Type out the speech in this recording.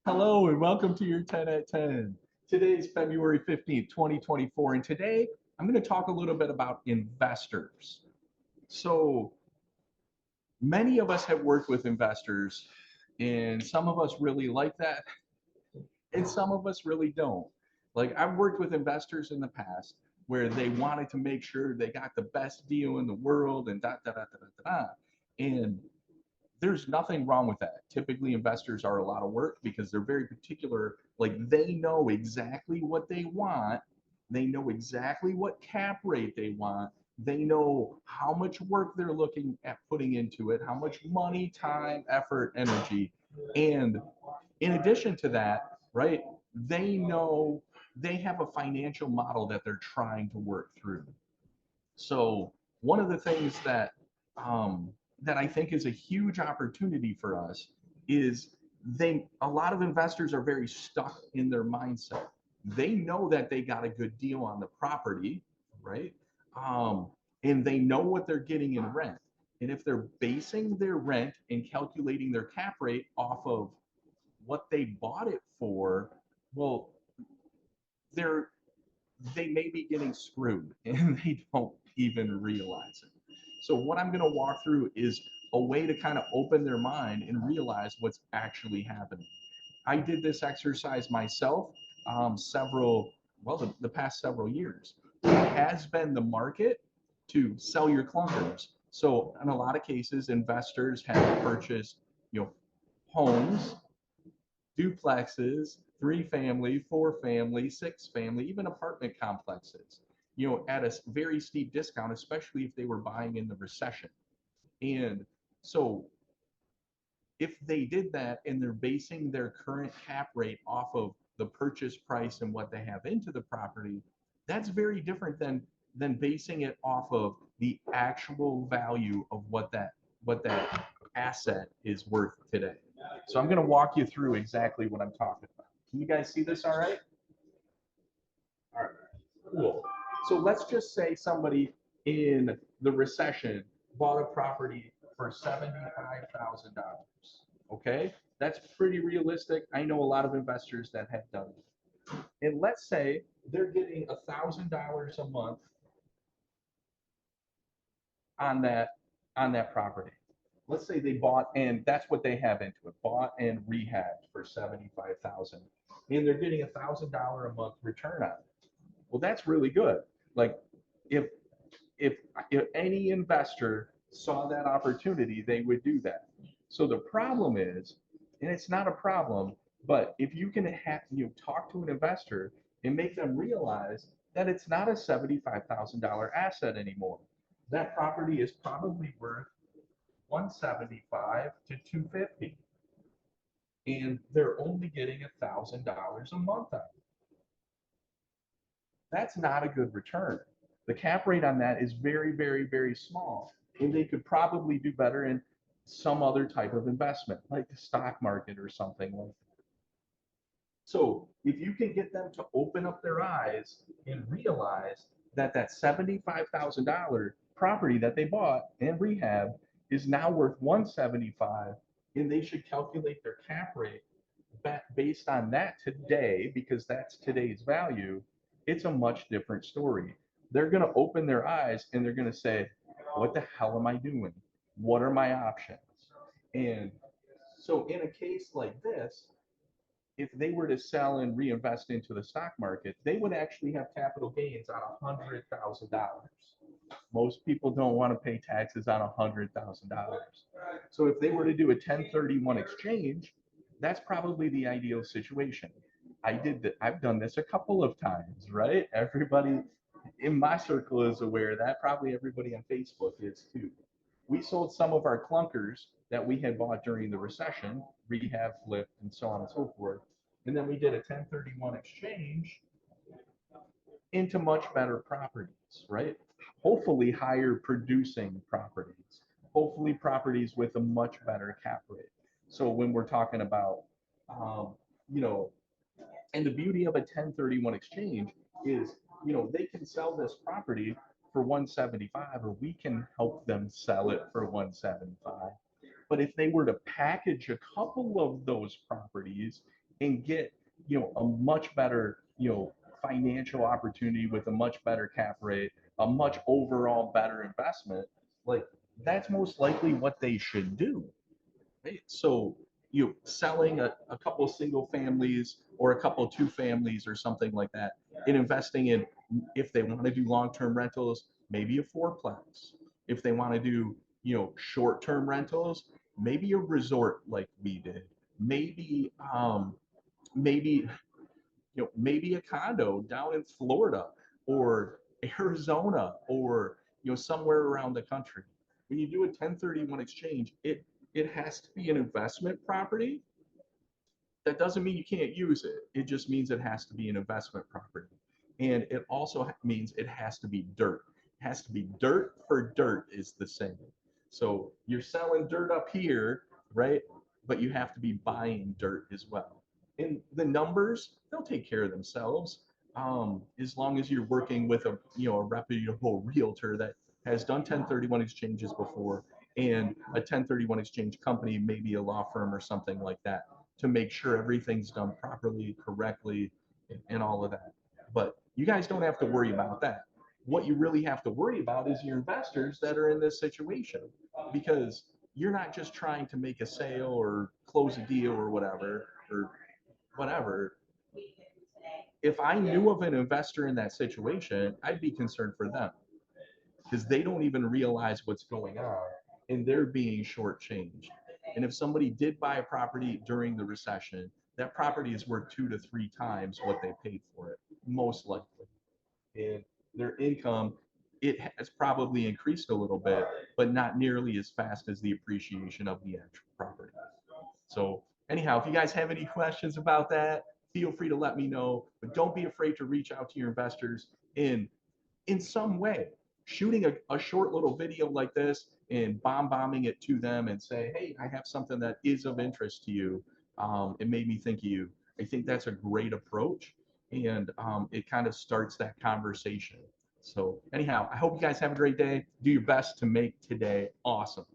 Hello and welcome to your 10 at 10. Today is February 15th, 2024, and today I'm going to talk a little bit about investors. So, many of us have worked with investors, and some of us really like that, and some of us really don't. Like, I've worked with investors in the past where they wanted to make sure they got the best deal in the world and da da da da da da. And there's nothing wrong with that. Typically, investors are a lot of work because they're very particular. Like they know exactly what they want, they know exactly what cap rate they want, they know how much work they're looking at putting into it, how much money, time, effort, energy. And in addition to that, right, they know they have a financial model that they're trying to work through. So one of the things that I think is a huge opportunity for us is a lot of investors are very stuck in their mindset. They know that they got a good deal on the property, right? Um, and they know what they're getting in rent. And if they're basing their rent and calculating their cap rate off of what they bought it for, well, they're they may be getting screwed and they don't even realize it. So, what I'm going to walk through is a way to kind of open their mind and realize what's actually happening. I did this exercise myself the past several years. It has been the market to sell your clunkers. So, in a lot of cases, investors have purchased, homes, duplexes, three family, four family, six family, even apartment complexes, at a very steep discount, especially if they were buying in the recession. And so if they did that and they're basing their current cap rate off of the purchase price and what they have into the property, that's very different than basing it off of the actual value of what that asset is worth today. So I'm going to walk you through exactly what I'm talking about. Can you guys see this all right? All right, cool. So let's just say somebody in the recession bought a property for $75,000. Okay, that's pretty realistic. I know a lot of investors that have done it. And let's say they're getting $1,000 a month on that property. Let's say they bought and that's what they have into it, bought and rehabbed for 75,000, and they're getting $1,000 a month return on it. Well, that's really good. Like if if if any investor saw that opportunity, they would do that. So the problem is, and it's not a problem, but if you can talk to an investor and make them realize that it's not a $75,000 asset anymore. That property is probably worth 175 to 250, and they're only getting $1,000 a month out. That's not a good return. The cap rate on that is very, very, very small. And they could probably do better in some other type of investment, like the stock market or something like that. So if you can get them to open up their eyes and realize that that $75,000 property that they bought and rehab is now worth 175, and they should calculate their cap rate based on that today because that's today's value, it's a much different story. They're going to open their eyes and they're going to say, what the hell am I doing? What are my options? And so in a case like this, if they were to sell and reinvest into the stock market, they would actually have capital gains on $100,000. Most people don't want to pay taxes on $100,000. So if they were to do a 1031 exchange, that's probably the ideal situation. I've done this a couple of times, right? Everybody in my circle is aware of that. Probably everybody on Facebook is too. We sold some of our clunkers that we had bought during the recession, rehab, flipped, and so on and so forth. And then we did a 1031 exchange into much better properties, right? Hopefully higher producing properties, hopefully properties with a much better cap rate. So when we're talking about, um, you know, and the beauty of a 1031 exchange is, they can sell this property for 175, or we can help them sell it for 175. But if they were to package a couple of those properties and get, a much better, financial opportunity with a much better cap rate, a much overall better investment, like that's most likely what they should do. Right? So you selling a couple of single families or a couple of two families or something like that, and investing in, if they want to do long-term rentals, maybe a fourplex. If they want to do, short-term rentals, maybe a resort like we did. Maybe maybe maybe a condo down in Florida or Arizona or somewhere around the country. When you do a 1031 exchange, it has to be an investment property. That doesn't mean you can't use it. It just means it has to be an investment property. And it also means it has to be dirt. It has to be dirt for dirt is the same. So you're selling dirt up here, right? But you have to be buying dirt as well. And the numbers, they'll take care of themselves. As long as you're working with a reputable realtor that has done 1031 exchanges before, and a 1031 exchange company, maybe a law firm or something like that, to make sure everything's done properly, correctly, and all of that. But you guys don't have to worry about that. What you really have to worry about is your investors that are in this situation, because you're not just trying to make a sale or close a deal or whatever. If I knew of an investor in that situation, I'd be concerned for them, because they don't even realize what's going on and they're being shortchanged. And if somebody did buy a property during the recession, that property is worth 2 to 3 times what they paid for it, most likely. And their income, it has probably increased a little bit, but not nearly as fast as the appreciation of the actual property. So anyhow, if you guys have any questions about that, feel free to let me know, but don't be afraid to reach out to your investors in some way. Shooting a short little video like this and bombing it to them and say, hey, I have something that is of interest to you. It made me think of you. I think that's a great approach. And it kind of starts that conversation. So anyhow, I hope you guys have a great day. Do your best to make today awesome.